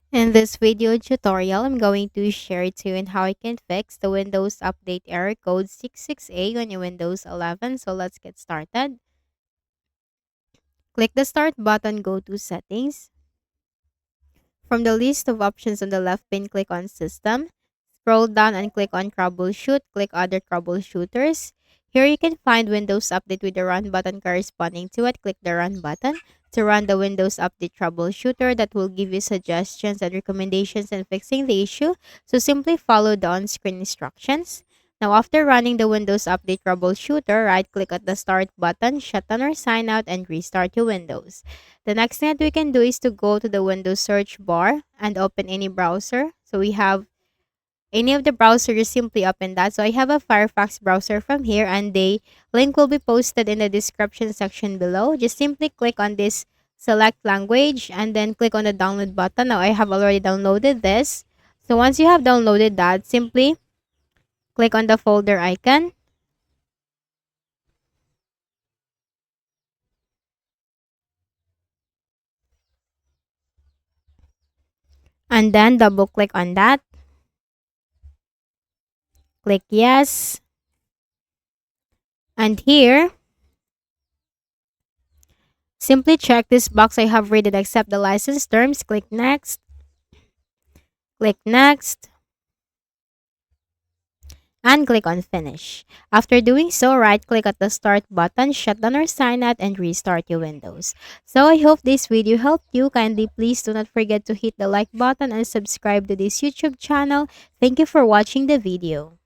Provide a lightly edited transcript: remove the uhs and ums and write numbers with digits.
In this video tutorial, I'm going to share to you on how I can fix the Windows Update error code 66A on your Windows 11. So let's get started. Click the Start button, go to Settings. From the list of options on the left pane, click on System. Scroll down and click on Troubleshoot. Click Other Troubleshooters. Here you can find Windows Update with the Run button corresponding to it. Click the Run button to run the Windows Update Troubleshooter that will give you suggestions and recommendations in fixing the issue. So simply follow the on-screen instructions. Now, after running the Windows Update Troubleshooter, right-click at the Start button, shut down or sign out, and restart your Windows. The next thing that we can do is to go to the Windows search bar and open any browser. So we have any of the browsers, simply open that. So I have a Firefox browser from here, and the link will be posted in the description section below. Just simply click on this select language and then click on the download button. Now I have already downloaded this. So once you have downloaded that, simply click on the folder icon and then double click on that. Click yes. And here, simply check this box. I have read it, accept the license terms. Click next. Click next. And click on finish. After doing so, right click at the start button, shut down or sign out, and restart your Windows. So I hope this video helped you. Kindly please do not forget to hit the like button and subscribe to this YouTube channel. Thank you for watching the video.